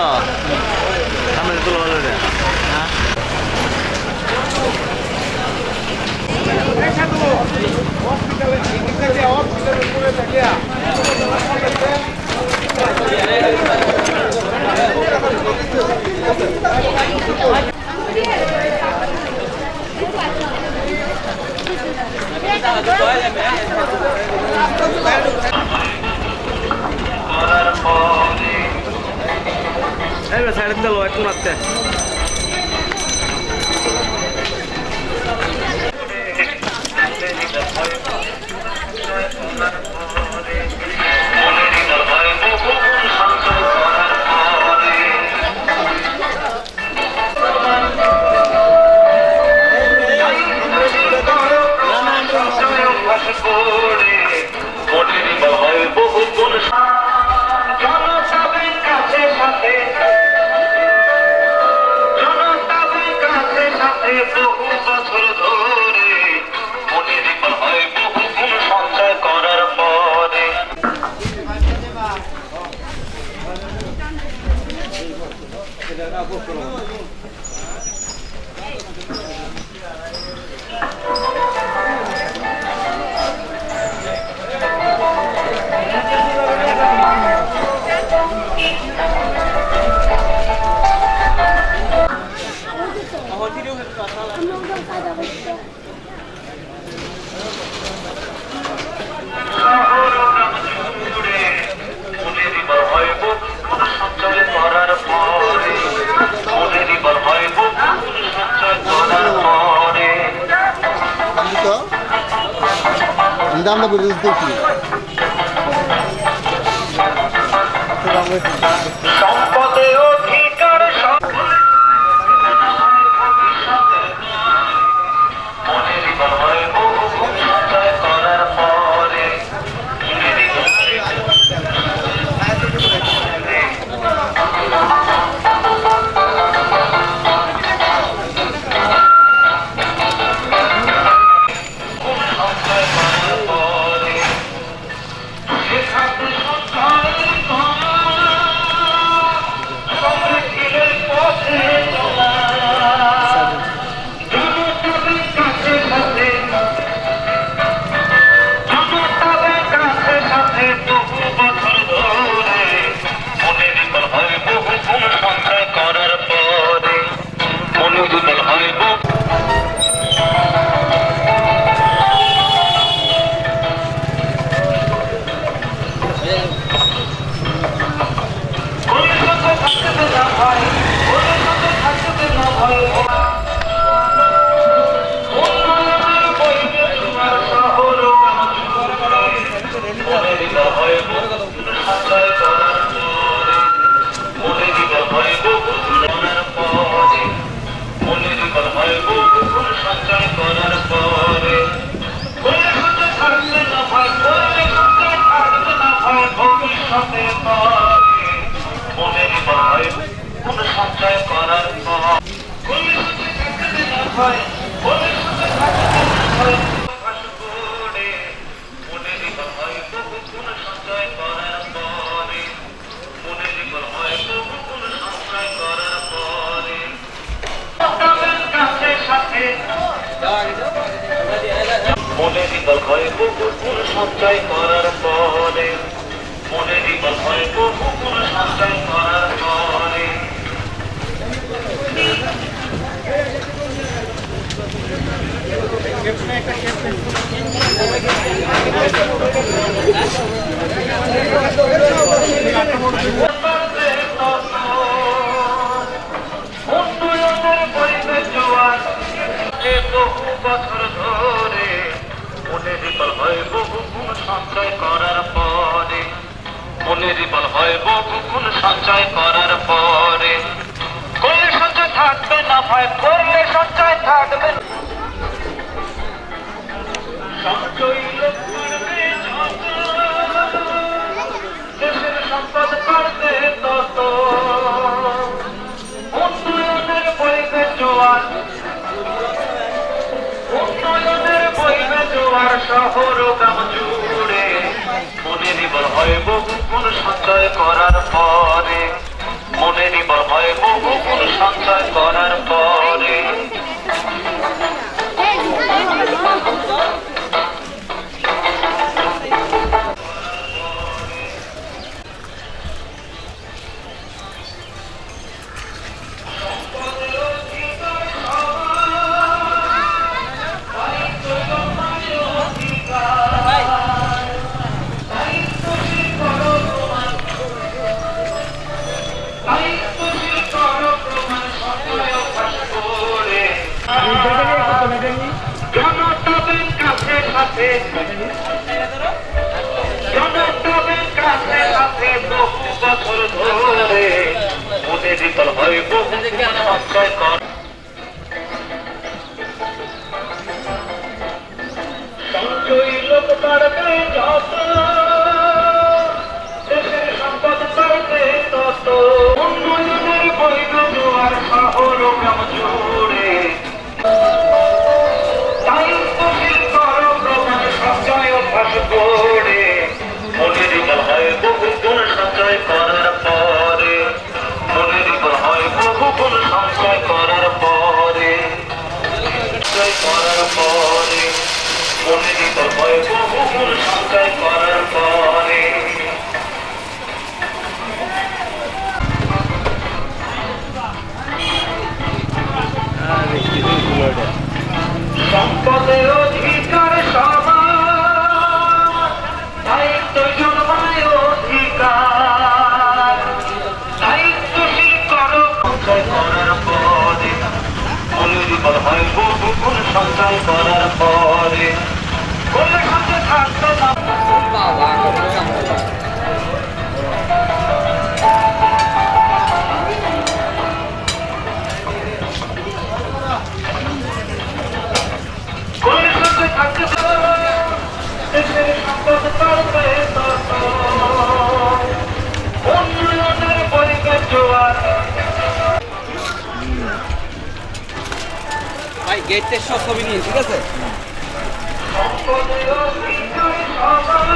তো সামনে তুলো হলো রে সাইড দিল একটু রাখতে আমরা দেখি সম্পদে অধিকার মনের হয় বহু সঞ্চয় করার পরে সঞ্চয় করার মনে বিকল হয় বহু সঞ্চয় করার পরে মনে বিকল হয় বহু সঞ্চয় করার পরে উন্নয়নের পরিবেশ জোয়ার বহু বছর ধরে মনে বিকল হয় বহু সঞ্চয় করার পরে মনে বিকল হয় বহু সঞ্চয় করার পরে করলে সঞ্চয় থাকবে না ভয় করলে সঞ্চয় থাকবে সঞ্চয় দেশের সম্পদ বাড়বে তত উন্নয়নের বইবে জোয়ার উন্নয়নের বইবে জোয়ার শহর গ্রাম জুড়ে মনে নির্ভর হয় বহু সঞ্চয় করার পরে মনে সঞ্চয় করার পরে জনতাবের কাছে কাছে জনতাবের কাছে কাছে বহু বছর ধরে মনে বিকল হয় বহু সঞ্চয় কর সঞ্চয়ী লোক বাড়বে যত দেশের সম্পদ বাড়বে তত উন্নয়নের বৈধ জোয়ার শহর গ্রাম জুড়ে দায়িত্বশীল কর প্রমাণ সঞ্চয় অভ্যাস করে মনে বিকল হয় বহু গুণ সঞ্চয় করার পরে মনে বিকল হয় বহু গুণ সঞ্চয় করার পরে সঞ্চয় করার পরে মনে বিকল হয় বহু গুণ সঞ্চয় করার পরে সম্পদের অধিকার সবার দায়িত্ব জন্মায় অধিকার দায়িত্বশীল করো সঞ্চয় করার পরে মনে বিকল হয় বহু গুণ সঞ্চয় করার পরে কোনো সঞ্চয় থাকতো না দেশের সম্পদ বাড়বে তত উন্নয়নের পরিবেশ জোয়ার ভাই গেটটা সব ছবি নিয়ে ঠিক আছে সম্পদের অধিকার সবার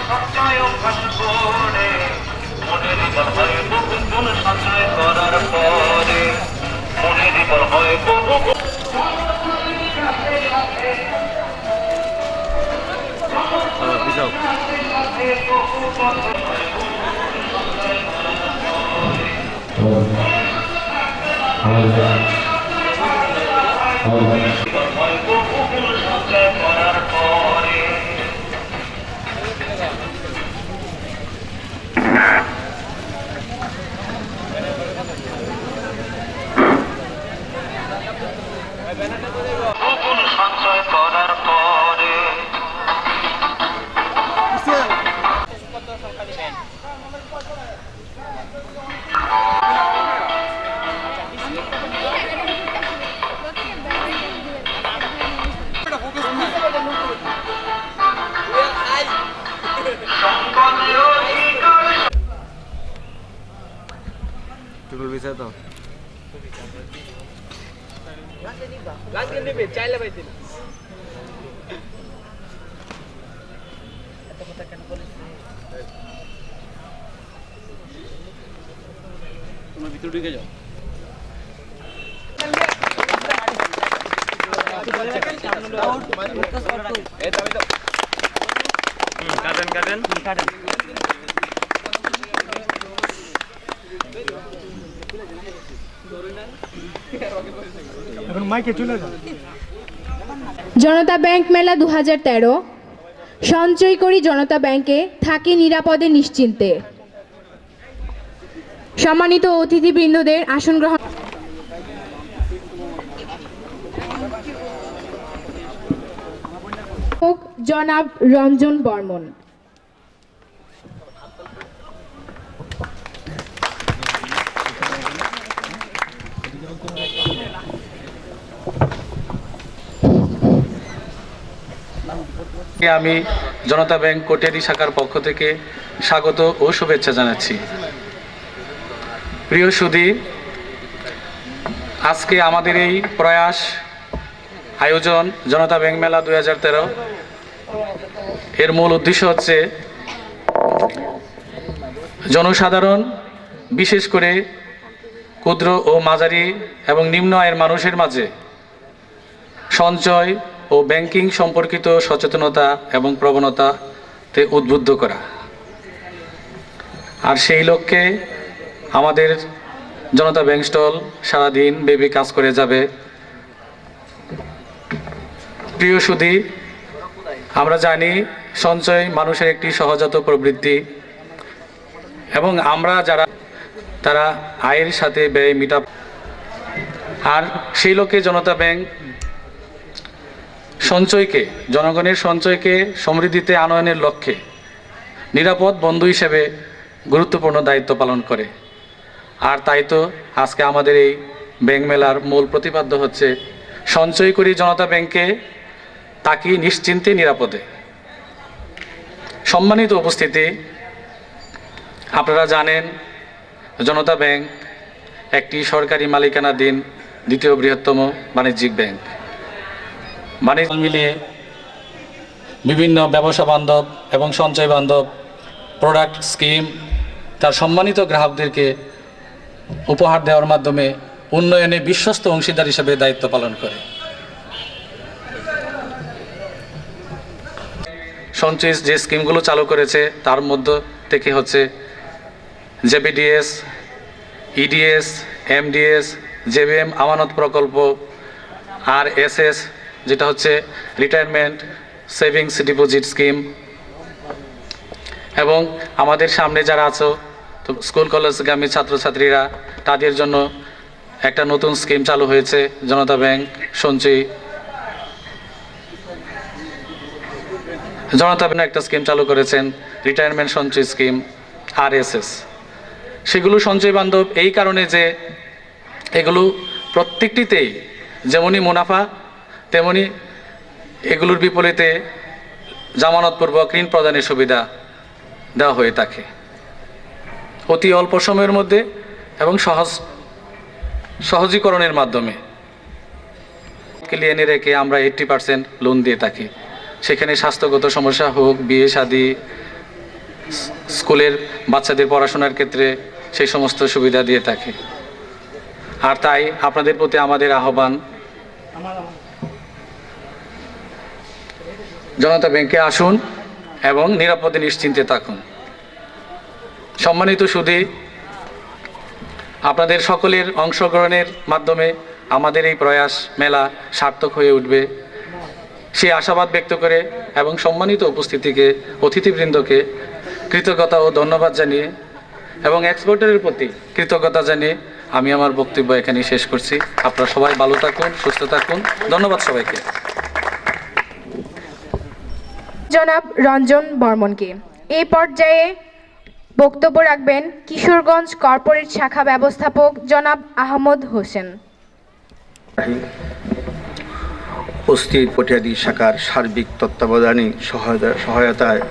সঞ্চয় অভ্যাস করে মনে বিকল হয় বহু গুণ সঞ্চয় করার পরে মনে বিকল হয় বহু বিজাও সঞ্চয় করার পরে সঞ্চয় করার পরে টুকুল বিছা তো লাগলে নেবে চাইলে পাইতে তোমার ভিতরে ঢুকে যাও কাটেন এখন মাইকে চলে যান। জনতা ব্যাংক মেলা 2013 সঞ্চয় করি জনতা ব্যাংকে থাকি নিরাপদে নিশ্চিন্তে। সম্মানিত অতিথিবৃন্দদের আসন গ্রহণ জনাব রঞ্জন বর্মন। আমি জনতা ব্যাংক কোটিয়ারি শাখার পক্ষ থেকে স্বাগত ও শুভেচ্ছা জানাচ্ছি। প্রিয় সুধী, আজকে আমাদের এই প্রয়াস আয়োজন জনতা ব্যাংক মেলা 2013 এর মূল উদ্দেশ্য হচ্ছে জনসাধারণ বিশেষ করে ক্ষুদ্র ও মাঝারি এবং নিম্ন আয়ের মানুষের মাঝে সঞ্চয় ও ব্যাংকিং সম্পর্কিত সচেতনতা এবং প্রবণতাতে উদ্বুদ্ধ করা। আর সেই লক্ষ্যে আমাদের জনতা ব্যাংক স্টল সারাদিন ব্যাপী কাজ করে যাবে। প্রিয় সুধী, আমরা জানি সঞ্চয় মানুষের একটি সহজাত প্রবৃত্তি এবং আমরা যারা তারা আয়ের সাথে ব্যয় মিটাপ, আর সেই লক্ষ্যে জনতা ব্যাংক সঞ্চয়কে, জনগণের সঞ্চয়কে সমৃদ্ধিতে আনয়নের লক্ষ্যে নিরাপদ বন্ধু হিসেবে গুরুত্বপূর্ণ দায়িত্ব পালন করে। আর তাই তো আজকে আমাদের এই ব্যাংক মেলার মূল প্রতিপাদ্য হচ্ছে সঞ্চয় করি জনতা ব্যাংকে, তাকি নিশ্চিন্তে নিরাপদে। সম্মানিত উপস্থিতি, আপনারা জানেন জনতা ব্যাংক একটি সরকারি মালিকানাধীন দ্বিতীয় বৃহত্তম বাণিজ্যিক ব্যাংক। বাণিজ্য মিলিয়ে বিভিন্ন ব্যবসা বান্ধব এবং সঞ্চয় বান্ধব প্রোডাক্ট স্কিম তার সম্মানিত গ্রাহকদেরকে উপহার দেওয়ার মাধ্যমে উন্নয়নে বিশ্বস্ত অংশীদার হিসেবে দায়িত্ব পালন করে। সঞ্চয় যে স্কিমগুলো চালু করেছে তার মধ্য থেকে হচ্ছে জেবিডিএস, ইডিএস, এমডিএস, জেবিএম আমানত প্রকল্প, আরএসএস যেটা হচ্ছে রিটায়ারমেন্ট সেভিংস ডিপোজিট স্কিম, এবং আমাদের সামনে যারা আছো তো স্কুল কলেজগামী ছাত্রছাত্রীরা, তাদের জন্য একটা নতুন স্কিম চালু হয়েছে জনতা ব্যাংক সঞ্চয়। জনতা ব্যাংক একটা স্কিম চালু করেছেন রিটায়ারমেন্ট সঞ্চয় স্কিম আরএসএস। সেগুলো সঞ্চয় বান্ধব এই কারণে যে এগুলো প্রত্যেকটিতেই যেমনই মুনাফা তেমনি এগুলোর বিপরীতে জামানতপূর্বক ঋণ প্রদানের সুবিধা দেওয়া হয়ে থাকে অতি অল্প সময়ের মধ্যে এবং সহজীকরণের মাধ্যমে। ক্লিয়ারে রেখে আমরা 80% লোন দিয়ে থাকি। সেখানে স্বাস্থ্যগত সমস্যা হোক, বিয়ে শাদী, স্কুলের বাচ্চাদের পড়াশোনার ক্ষেত্রে সেই সমস্ত সুবিধা দিয়ে থাকি। আর তাই আপনাদের প্রতি আমাদের আহ্বান, জনতা ব্যাংকে আসুন এবং নিরাপদে নিশ্চিন্তে থাকুন। সম্মানিত সুধী, আপনাদের সকলের অংশগ্রহণের মাধ্যমে আমাদের এই প্রয়াস মেলা সার্থক হয়ে উঠবে সেই আশাবাদ ব্যক্ত করে এবং সম্মানিত উপস্থিতিকে, অতিথিবৃন্দকে কৃতজ্ঞতা ও ধন্যবাদ জানিয়ে এবং এক্সপোর্টারের প্রতি কৃতজ্ঞতা জানিয়ে আমি আমার বক্তব্য এখানেই শেষ করছি। আপনারা সবাই ভালো থাকুন, সুস্থ থাকুন। ধন্যবাদ সবাইকে। জনাব রঞ্জন বর্মনকে এই পর্যায়ে বক্তব্য রাখবেন কিশোরগঞ্জ কর্পোরেট শাখা ব্যবস্থাপক জনাব আহমদ হোসেন। উপস্থিত পটিয়াদি শাখার সার্বিক তত্ত্বাবধানে সহায়তায়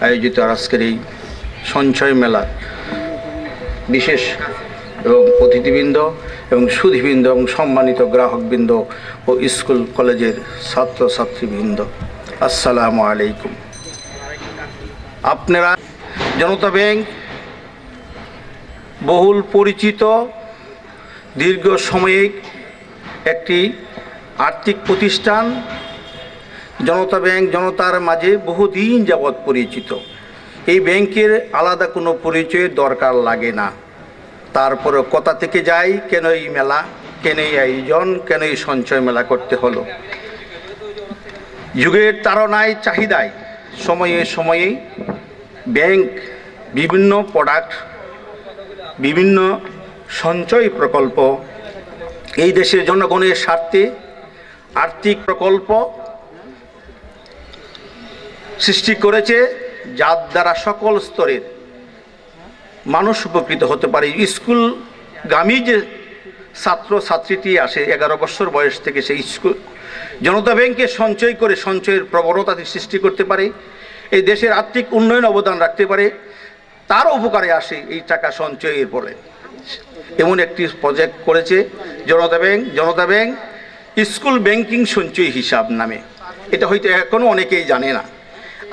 আয়োজিত আজকের এই সঞ্চয় মেলা বিশেষ এবং অতিথিবৃন্দ এবং সুধীবৃন্দ এবং সম্মানিত গ্রাহকবৃন্দ ও স্কুল কলেজের ছাত্রছাত্রীবৃন্দ, আসসালামু আলাইকুম। আপনারা জনতা ব্যাংক বহুল পরিচিত দীর্ঘ সাময়িক একটি আর্থিক প্রতিষ্ঠান। জনতা ব্যাংক জনতার মাঝে বহুদিন যাবৎ পরিচিত। এই ব্যাংকের আলাদা কোনো পরিচয়ের দরকার লাগে না। তারপরে কথা থেকে যাই, কেন এই মেলা, কেন এই আয়োজন, কেন এই সঞ্চয় মেলা করতে হলো। যুগের তাড়নায় চাহিদায় সময়ে সময়ে ব্যাংক বিভিন্ন প্রোডাক্ট, বিভিন্ন সঞ্চয় প্রকল্প এই দেশের জনগণের স্বার্থে আর্থিক প্রকল্প সৃষ্টি করেছে, যার দ্বারা সকল স্তরের মানুষ উপকৃত হতে পারে। স্কুলগামী যে ছাত্রছাত্রীটি আসে 11 বছর বয়স থেকে, সেই স্কুল জনতা ব্যাংকে সঞ্চয় করে সঞ্চয়ের প্রবণতা সৃষ্টি করতে পারে, এই দেশের আর্থিক উন্নয়ন অবদান রাখতে পারে, তার উপকারে আসে এই টাকা সঞ্চয়ের ফলে। এমন একটি প্রজেক্ট করেছে জনতা ব্যাংক স্কুল ব্যাংকিং সঞ্চয় হিসাব নামে। এটা হয়তো এখনও অনেকেই জানে না।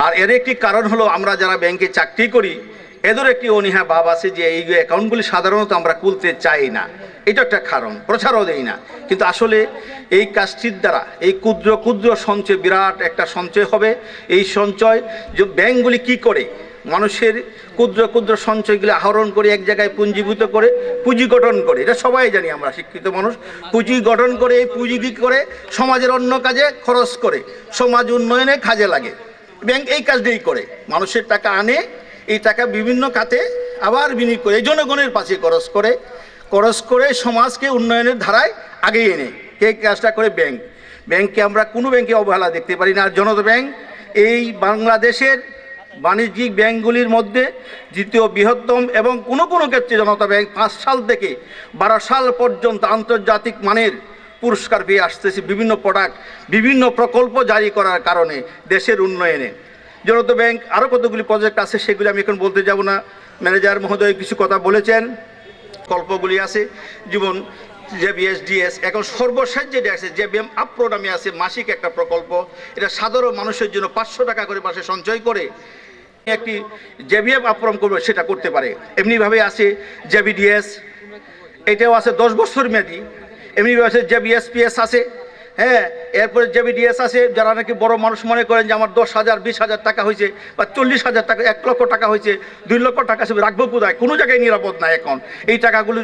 আর এর একটি কারণ হলো, আমরা যারা ব্যাংকে চাকরি করি এদের একটি অনীহা ভাব আছে যে এই অ্যাকাউন্টগুলি সাধারণত আমরা খুলতে চাই না, এটা একটা কারণ, প্রচারও দেই না। কিন্তু আসলে এই কাজটির দ্বারা এই ক্ষুদ্র ক্ষুদ্র সঞ্চয় বিরাট একটা সঞ্চয় হবে। এই সঞ্চয় যে ব্যাংকগুলি কি করে মানুষের ক্ষুদ্র ক্ষুদ্র সঞ্চয়গুলি আহরণ করে এক জায়গায় পুঞ্জীভূত করে পুঁজি গঠন করে, এটা সবাই জানি আমরা, শিক্ষিত মানুষ। পুঁজি গঠন করে এই পুঁজি কি করে সমাজের অন্য কাজে খরচ করে, সমাজ উন্নয়নে কাজে লাগে। ব্যাংক এই কাজটাই করে, মানুষের টাকা আনে, এই টাকা বিভিন্ন খাতে আবার বিনিয়োগ করে জনগণের পাশে খরচ করে সমাজকে উন্নয়নের ধারায় আগিয়ে এনে এই কাজটা করে ব্যাংক। ব্যাংককে আমরা কোনো ব্যাংকে অবহেলা দেখতে পারি না। আর জনতা ব্যাংক এই বাংলাদেশের বাণিজ্যিক ব্যাংকগুলির মধ্যে দ্বিতীয় বৃহত্তম, এবং কোনো কোনো ক্ষেত্রে জনতা ব্যাংক 5 সাল থেকে 12 সাল পর্যন্ত আন্তর্জাতিক মানের পুরস্কার পেয়ে আসতেছে বিভিন্ন প্রোডাক্ট, বিভিন্ন প্রকল্প জারি করার কারণে দেশের উন্নয়নে। জনতা ব্যাংক আরও কতগুলি প্রজেক্ট আছে, সেগুলি আমি এখন বলতে যাব না। ম্যানেজার মহোদয় কিছু কথা বলেছেন, প্রকল্পগুলি আছে যেমন জেবিএসডিএস, এখন সর্বশেষ যেটা আছে জেবিএম আপপ্রো নামে আছে, মাসিক একটা প্রকল্প। এটা সাধারণ মানুষের জন্য 500 টাকা করে মাসে সঞ্চয় করে একটি জেবিএম আপপ্রম করবে, সেটা করতে পারে। এমনিভাবে আছে জেবিডিএস, এটাও আছে 10 বছর মেয়াদি। এমনিভাবে আছে জেবিএসপিএস আছে, হ্যাঁ। এরপরে জেবিডিএস আছে, যারা নাকি বড় মানুষ মনে করেন যে আমার 10,000 20,000 টাকা হয়েছে বা 40,000 টাকা, 1 লক্ষ টাকা হয়েছে, 2 লক্ষ টাকা সে রাখবো কোথায়, কোনো জায়গায় নিরাপদ নাই। এখন এই টাকাগুলো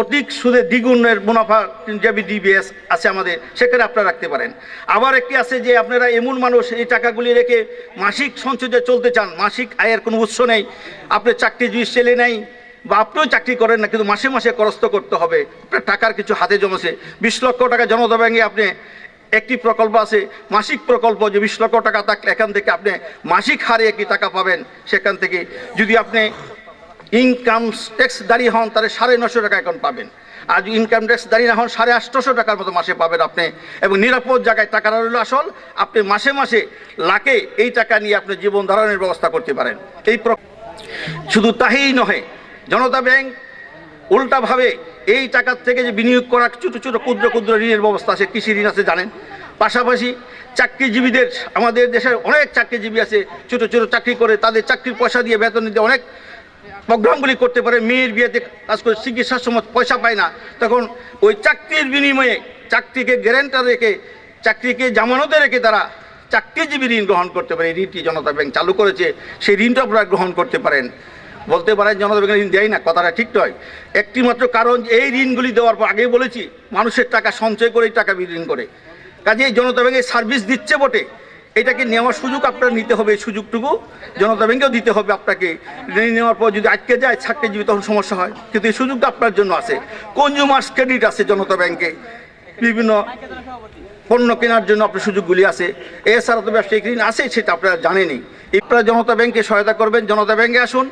অধিক সুদে দ্বিগুণের মুনাফা জেবিডিবিএস আছে আমাদের, সেখানে আপনারা রাখতে পারেন। আবার একটি আছে যে আপনারা এমন মানুষ এই টাকাগুলি রেখে মাসিক সঞ্চয়ে চলতে চান, মাসিক আয়ের কোনো উৎস নেই, আপনার চাকরিজীবী ছেলে নেই বা আপনিও চাকরি করেন না, কিন্তু মাসে মাসে খরচ তো করতে হবে, আপনার টাকার কিছু হাতে জমেছে। 20 লক্ষ টাকা জনতা ব্যাংকে আপনি একটি প্রকল্প আছে, মাসিক প্রকল্প, যে 20 লক্ষ টাকা থাকলে এখান থেকে আপনি মাসিক হারে একটি টাকা পাবেন। সেখান থেকে যদি আপনি ইনকাম ট্যাক্স দাঁড়িয়ে হন তাহলে 950 টাকা এখন পাবেন, আর যদি ইনকাম ট্যাক্স দাঁড়িয়ে না হন 850 টাকার মতো মাসে পাবেন আপনি। এবং নিরাপদ জায়গায় টাকাটা রইল আসল, আপনি মাসে মাসে লাখে এই টাকা নিয়ে আপনি জীবন ধারণের ব্যবস্থা করতে পারেন। এই শুধু তাই নহে, জনতা ব্যাংক উল্টাভাবে এই টাকার থেকে যে বিনিয়োগ করা ছোটো ছোটো ক্ষুদ্র ক্ষুদ্র ঋণের ব্যবস্থা আছে, কৃষি ঋণ আছে জানেন। পাশাপাশি চাকরিজীবীদের, আমাদের দেশের অনেক চাকরিজীবী আছে ছোটো ছোটো চাকরি করে, তাদের চাকরির পয়সা দিয়ে বেতন দিয়ে অনেক প্রোগ্রামগুলি করতে পারে। মেয়ের বিয়েতে কাজ করে চিকিৎসার সময় পয়সা পায় না, তখন ওই চাকরির বিনিময়ে চাকরিকে গ্যারান্টার রেখে, চাকরিকে জামানতে রেখে তারা চাকরিজীবী ঋণ গ্রহণ করতে পারে। এই ঋণটি জনতা ব্যাংক চালু করেছে, সেই ঋণটা আপনারা গ্রহণ করতে পারেন। বলতে পারেন জনতা ব্যাংক ঋণ দেয় না, কথাটা ঠিক নয়। একটি মাত্র কারণ, এই ঋণগুলি দেওয়ার পর আগেই বলেছি মানুষের টাকা সঞ্চয় করে এই টাকা ঋণ করে, কাজে জনতা ব্যাংক সার্ভিস দিচ্ছে বটে, এটাকে নেওয়ার সুযোগ আপনার নিতে হবে। এই সুযোগটুকু জনতা ব্যাংকেও দিতে হবে আপনাকে। ঋণ নেওয়ার পর যদি আটকে যায় চাকরিজীবী তখন সমস্যা হয়, কিন্তু এই সুযোগটা আপনার জন্য আছে। কনজিউমার্স ক্রেডিট আছে জনতা ব্যাংকে, বিভিন্ন পণ্য কেনার জন্য আপনার সুযোগগুলি আছে। এছাড়া তো ব্যবসায়িক ঋণ আছে, সেটা আপনারা জানেনই। আপনারা জনতা ব্যাংকে সহায়তা করবেন, জনতা ব্যাংকে আসুন,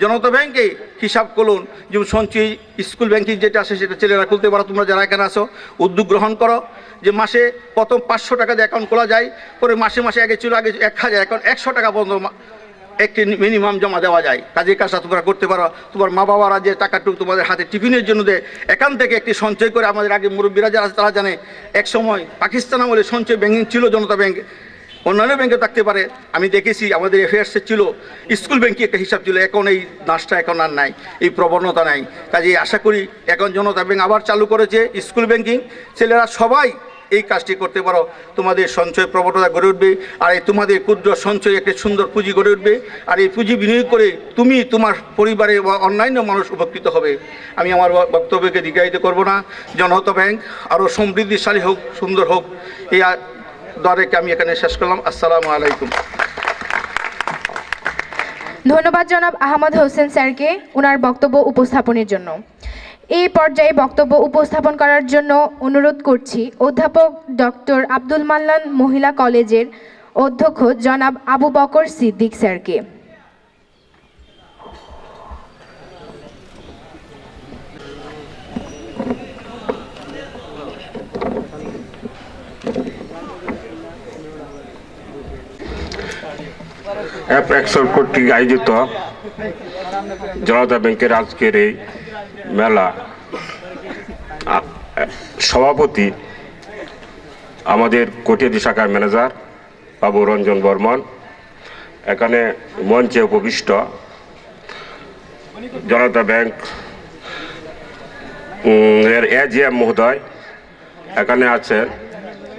জনতা ব্যাংকে হিসাব করুন। যেমন সঞ্চয় স্কুল ব্যাংকিং যেটা আছে সেটা ছেলেরা খুলতে পারো। তোমরা যারা এখানে আসো উদ্যোগ গ্রহণ করো যে মাসে প্রথম 500 টাকা দিয়ে অ্যাকাউন্ট খোলা যায়, পরে মাসে মাসে আগে ছিল আগে 1000, এখন 100 টাকা পর্যন্ত একটি মিনিমাম জমা দেওয়া যায়। কাজে কাজটা তোমরা করতে পারো। তোমার মা বাবারা যে টাকাটুকু তোমাদের হাতে টিফিনের জন্য দেয়, এখান থেকে একটি সঞ্চয় করে, আমাদের আগে মুরব্বীরা যারা আছে তারা জানে, এক সময় পাকিস্তান আমলে সঞ্চয় ব্যাংকিং ছিল জনতা ব্যাংক, অন্যান্য ব্যাংকে থাকতে পারে। আমি দেখেছি আমাদের এফেয়ার্সে ছিল স্কুল ব্যাংকে একটা হিসাব ছিল, এখন এই নাচটা এখন আর নাই, এই প্রবণতা নাই। কাজে আশা করি এখন জনতা ব্যাংক আবার চালু করেছে স্কুল ব্যাংকিং, ছেলেরা সবাই এই কাজটি করতে পারো, তোমাদের সঞ্চয় প্রবণতা গড়ে উঠবে। আর এই তোমাদের ক্ষুদ্র সঞ্চয় একটা সুন্দর পুঁজি গড়ে উঠবে, আর এই পুঁজি বিনিয়োগ করে তুমি, তোমার পরিবারে বা অন্যান্য মানুষ উপকৃত হবে। আমি আমার বক্তব্যকে দীর্ঘায়িত করব না। জনতা ব্যাংক আরও সমৃদ্ধিশালী হোক, সুন্দর হোক, এই দরেকে আমি এখানে শেষ করলাম। আসসালামু আলাইকুম। ধন্যবাদ জনাব আহমদ হোসেন স্যারকে ওনার বক্তব্য উপস্থাপনের জন্য। এই পর্যায়ে বক্তব্য উপস্থাপন করার জন্য অনুরোধ করছি অধ্যাপক ডক্টর আব্দুল মান্নান মহিলা কলেজের অধ্যক্ষ জনাব আবু বকর সিদ্দিক স্যারকে। অ্যাপেক্সল কর্তৃক আয়োজিত জনতা ব্যাংকের আজকের এই মেলা সভাপতি আমাদের কটিয়াদি শাখার ম্যানেজার বাবু রঞ্জন বর্মন, এখানে মঞ্চে উপবিষ্ট জনতা ব্যাংক এর এজিএম মহোদয় এখানে আছেন,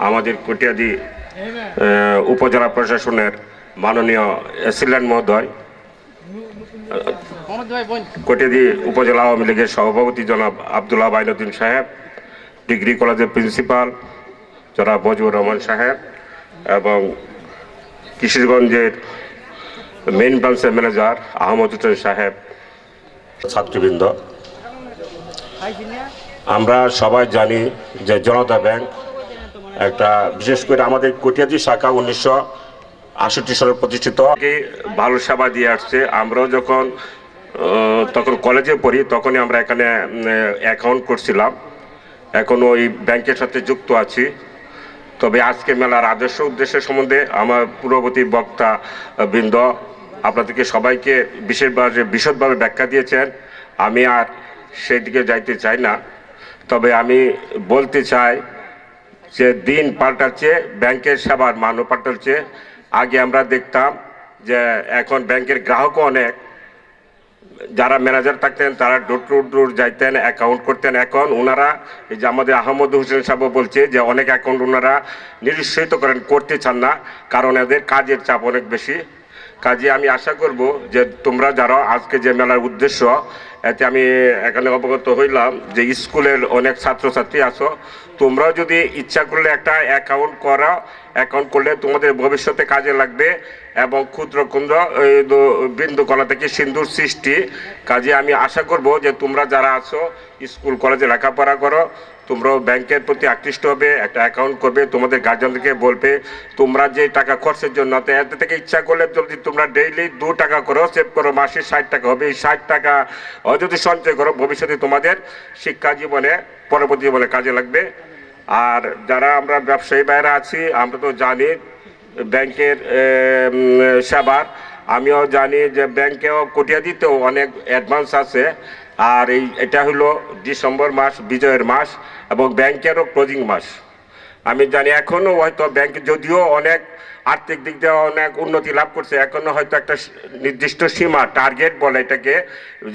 আমাদের কটিয়াদি উপজেলা প্রশাসনের মাননীয় অ্যাসিস্ট্যান্ট মহোদয়, কটিয়াদি উপজেলা আওয়ামী লীগের সভাপতি জনাব আব্দুল্লাহ বাইনুদ্দিন সাহেব, ডিগ্রি কলেজের প্রিন্সিপাল জনাব মজিবুর রহমান সাহেব এবং কিশোরগঞ্জের মেইন ব্রাঞ্চের ম্যানেজার আহমদ হোসেন সাহেব, ছাত্রবৃন্দ, আমরা সবাই জানি যে জনতা ব্যাংক একটা বিশেষ করে আমাদের কটিয়াদি শাখা 1968 সালে প্রতিষ্ঠিত, ভালো সেবা দিয়ে আসছে। আমরাও তখন কলেজে পড়ি তখনই আমরা এখানে অ্যাকাউন্ট করছিলাম, এখনও এই ব্যাংকের সাথে যুক্ত আছি। তবে আজকে মেলার আদর্শ উদ্দেশ্যের সম্বন্ধে আমার পূর্ববর্তী বক্তা বৃন্দ আপনাদেরকে সবাইকে বিশদভাবে ব্যাখ্যা দিয়েছেন, আমি আর সেই দিকে যাইতে চাই না। তবে আমি বলতে চাই যে দিন পাল্টাচ্ছে, ব্যাংকের সেবার মানও পাল্টাচ্ছে। আগে আমরা দেখতাম যে এখন ব্যাংকের গ্রাহকও অনেক, যারা ম্যানেজার থাকতেন তারা ডোর টু ডোর যাইতেন, অ্যাকাউন্ট করতেন। এখন ওনারা এই যে আমাদের আহমদ হোসেন সাহেব বলছে যে অনেক অ্যাকাউন্ট ওনারা নিরুৎসাহিত করতে চান না, কারণ এদের কাজের চাপ অনেক বেশি। কাজে আমি আশা করব যে তোমরা যারা আজকে যে মেলার উদ্দেশ্য, এতে আমি এখানে অবগত হইলাম যে স্কুলের অনেক ছাত্রছাত্রী আছো, তোমরাও যদি ইচ্ছা করলে একটা অ্যাকাউন্ট করলে তোমাদের ভবিষ্যতে কাজে লাগবে এবং ক্ষুদ্র ক্ষুদ্র বিন্দু কণা থেকে সিন্ধুর সৃষ্টি। কাজে আমি আশা করব যে তোমরা যারা আছো স্কুল কলেজে লেখাপড়া করো, তোমরাও ব্যাংকের প্রতি আকৃষ্ট হবে, একটা অ্যাকাউন্ট করবে, তোমাদের গার্জিয়ানদেরকে বলবে তোমরা যে টাকা খরচের জন্য, এতে থেকে ইচ্ছা করলে যদি তোমরা ডেইলি 2 টাকা করো সেভ করো, মাসে 60 টাকা হবে, এই 60 টাকা যদি সঞ্চয় করো ভবিষ্যতে তোমাদের শিক্ষা জীবনে পরবর্তী জীবনে কাজে লাগবে। আর যারা আমরা ব্যবসায়ী বাইরে আছি আমরা তো জানি ব্যাংকের সেবার, আমিও জানি যে ব্যাংকেও কটিয়াদিতেও অনেক অ্যাডভান্স আছে। আর এটা হলো ডিসেম্বর মাস বিজয়ের মাস এবং ব্যাংকেরও ক্লোজিং মাস। আমি জানি এখনও হয়তো ব্যাংক যদিও অনেক আর্থিক দিক দিয়ে অনেক উন্নতি লাভ করছে, এখনও হয়তো একটা নির্দিষ্ট সীমা টার্গেট বলে এটাকে,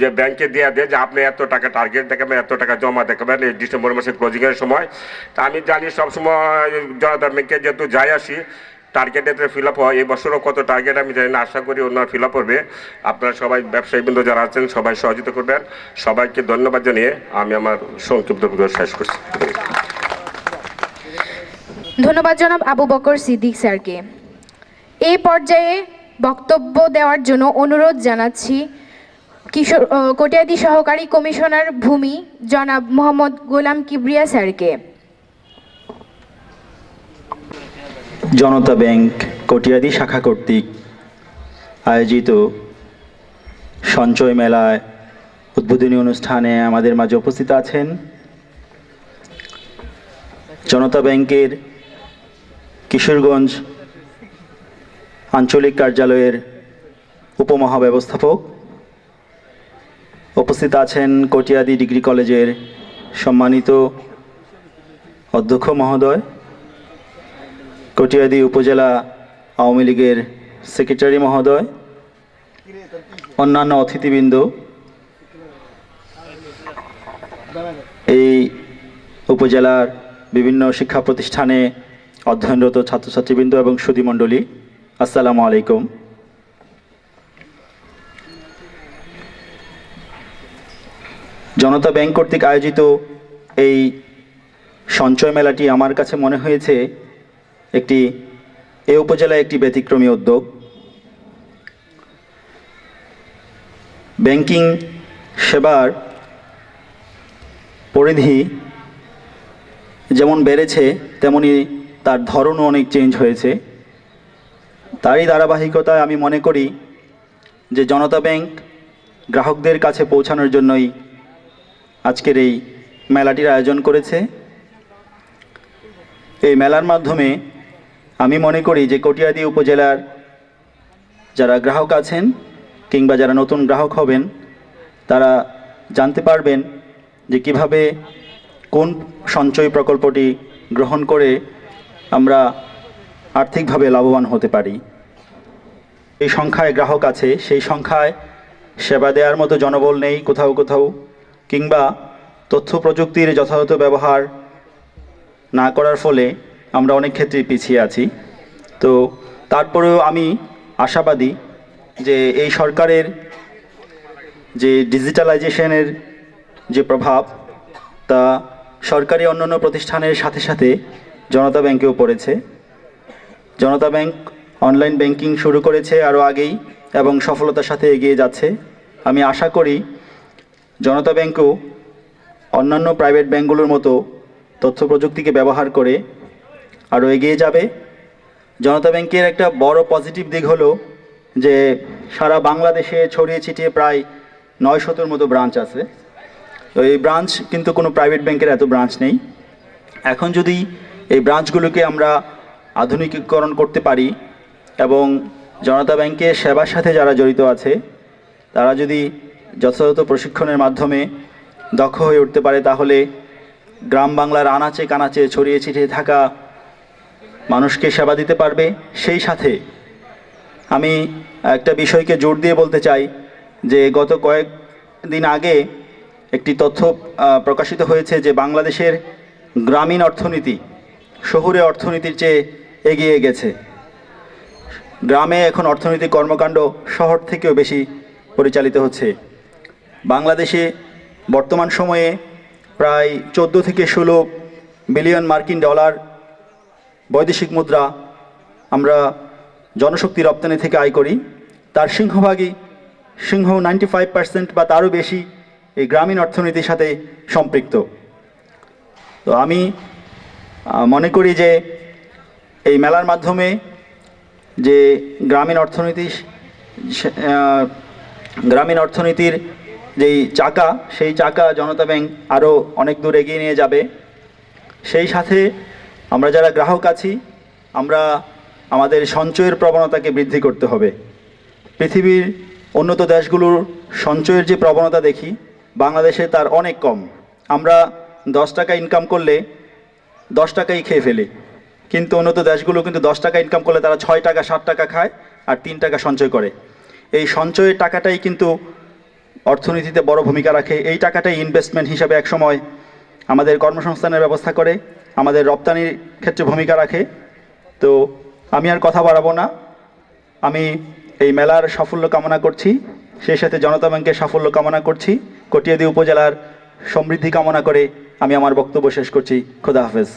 যে ব্যাংকে দেওয়া দেয় যে আপনি এত টাকা টার্গেট দেখাবেন, এত টাকা জমা দেখাবেন এই ডিসেম্বর মাসের ক্লোজিংয়ের সময়। তা আমি জানি সবসময় জনতা ব্যাংকে যেহেতু যাই আসি টার্গেটে ফিল আপ হয়, এই বছরও কত টার্গেট আমি জানি না, আশা করি অন্য ফিল আপ করবে। আপনারা সবাই ব্যবসায়ীবৃন্দ যারা আছেন সবাই সহযোগিতা করবেন। সবাইকে ধন্যবাদ জানিয়ে আমি আমার সংক্ষিপ্ত শেষ করছি। ধন্যবাদ জনাব আবু বকর সিদ্দিক স্যারকে। এই পর্যায়ে বক্তব্য দেওয়ার জন্য অনুরোধ জানাচ্ছি কটিয়াদি সহকারী কমিশনার ভূমি জনাব মোহাম্মদ গোলাম কিবরিয়া স্যারকে। জনতা ব্যাংক কটিয়াদি শাখা কর্তৃক আয়োজিত সঞ্চয় মেলায় উদ্বোধনী অনুষ্ঠানে আমাদের মাঝে উপস্থিত আছেন জনতা ব্যাংকের কিশোরগঞ্জ আঞ্চলিক কার্যালয়ের উপমহাব্যবস্থাপক, উপস্থিত আছেন কটিয়াদি ডিগ্রি কলেজের সম্মানিত অধ্যক্ষ মহোদয়, কটিয়াদি উপজেলা আওয়ামী লীগের সেক্রেটারি মহোদয়, অন্যান্য অতিথিবৃন্দ, এই উপজেলার বিভিন্ন শিক্ষা প্রতিষ্ঠানে অধ্যয়নরত ছাত্রছাত্রীবৃন্দ এবং সুধীমণ্ডলী, আসসালামু আলাইকুম। জনতা ব্যাংক কর্তৃক আয়োজিত এই সঞ্চয় মেলাটি আমার কাছে মনে হয়েছে এই উপজেলায় একটি ব্যতিক্রমী উদ্যোগ। ব্যাংকিং সেবার পরিধি যেমন বেড়েছে তেমনি তার ধরনও অনেক চেঞ্জ হয়েছে। তারই ধারাবাহিকতায় আমি মনে করি যে জনতা ব্যাংক গ্রাহকদের কাছে পৌঁছানোর জন্যই আজকের এই মেলাটির আয়োজন করেছে। এই মেলার মাধ্যমে আমি মনে করি যে কটিয়াদি উপজেলার যারা গ্রাহক আছেন কিংবা যারা নতুন গ্রাহক হবেন তারা জানতে পারবেন যে কিভাবে কোন সঞ্চয় প্রকল্পটি গ্রহণ করে আমরা আর্থিকভাবে লাভবান হতে পারি। এই সংখ্যায় গ্রাহক আছে, সেই সংখ্যায় সেবা দেওয়ার মতো জনবল নেই কোথাও কোথাও, কিংবা তথ্য প্রযুক্তির যথাযথ ব্যবহার না করার ফলে আমরা অনেক ক্ষেত্রেই পিছিয়ে আছি। তো তারপরেও আমি আশাবাদী যে এই সরকারের যে ডিজিটালাইজেশনের যে প্রভাব, তা সরকারি অন্যান্য প্রতিষ্ঠানের সাথে সাথে জনতা ব্যাংকেও পড়েছে। জনতা ব্যাংক অনলাইন ব্যাংকিং শুরু করেছে আরও আগেই এবং সফলতার সাথে এগিয়ে যাচ্ছে। আমি আশা করি জনতা ব্যাংকও অন্যান্য প্রাইভেট ব্যাংকগুলোর মতো তথ্য প্রযুক্তিকে ব্যবহার করে আরও এগিয়ে যাবে। জনতা ব্যাংকের একটা বড় পজিটিভ দিক হলো যে সারা বাংলাদেশে ছড়িয়ে ছিটিয়ে প্রায় 900-র মতো ব্রাঞ্চ আছে। তো এই ব্রাঞ্চ কিন্তু কোনো প্রাইভেট ব্যাংকের এত ব্রাঞ্চ নেই। এখন যদি এই ব্রাঞ্চগুলোকে আমরা আধুনিকীকরণ করতে পারি এবং জনতা ব্যাংকের সেবার সাথে যারা জড়িত আছে তারা যদি যথাযথ প্রশিক্ষণের মাধ্যমে দক্ষ হয়ে উঠতে পারে, তাহলে গ্রাম বাংলার আনাচে কানাচে ছড়িয়ে ছিটিয়ে থাকা মানুষকে সেবা দিতে পারবে। সেই সাথে আমি একটা বিষয়কে জোর দিয়ে বলতে চাই যে গত কয়েকদিন আগে একটি তথ্য প্রকাশিত হয়েছে যে বাংলাদেশের গ্রামীণ অর্থনীতি শহুরে অর্থনীতির চেয়ে এগিয়ে গেছে। গ্রামে এখন অর্থনৈতিক কর্মকাণ্ড শহর থেকেও বেশি পরিচালিত হচ্ছে। বাংলাদেশে বর্তমান সময়ে প্রায় 14 থেকে 16 বিলিয়ন মার্কিন ডলার বৈদেশিক মুদ্রা আমরা জনশক্তি রপ্তানি থেকে আয় করি। তার সিংহভাগই 95% বা তারও বেশি এই গ্রামীণ অর্থনীতির সাথে সম্পৃক্ত। তো আমি মনে করি যে এই মেলার মাধ্যমে যে গ্রামীণ অর্থনীতির যেই চাকা, সেই চাকা জনতা ব্যাংক আরও অনেক দূর এগিয়ে নিয়ে যাবে। সেই সাথে আমরা যারা গ্রাহক আছি আমরা আমাদের সঞ্চয়ের প্রবণতাকে বৃদ্ধি করতে হবে। পৃথিবীর উন্নত দেশগুলোর সঞ্চয়ের যে প্রবণতা দেখি, বাংলাদেশে তার অনেক কম। আমরা 10 টাকা ইনকাম করলে 10 টাকাই খেয়ে ফেলি, কিন্তু উন্নত দেশগুলো কিন্তু 10 টাকা ইনকাম করলে তারা 6 টাকা 7 টাকা খায় আর 3 টাকা সঞ্চয় করে। এই সঞ্চয়ের টাকাটাই কিন্তু অর্থনীতিতে বড় ভূমিকা রাখে। এই টাকাটাই ইনভেস্টমেন্ট হিসাবে একসময় আমাদের কর্মসংস্থানের ব্যবস্থা করে, আমাদের রপ্তানির ক্ষেত্রে ভূমিকা রাখে। তো আমি আর কথা বাড়াবো না, আমি এই মেলার সাফল্য কামনা করছি, সেই সাথে জনতা ব্যাংকের সাফল্য কামনা করছি। কটিয়াদী উপজেলার সমৃদ্ধি কামনা করে আমি আমার বক্তব্য শেষ করছি। খোদা হাফেজ।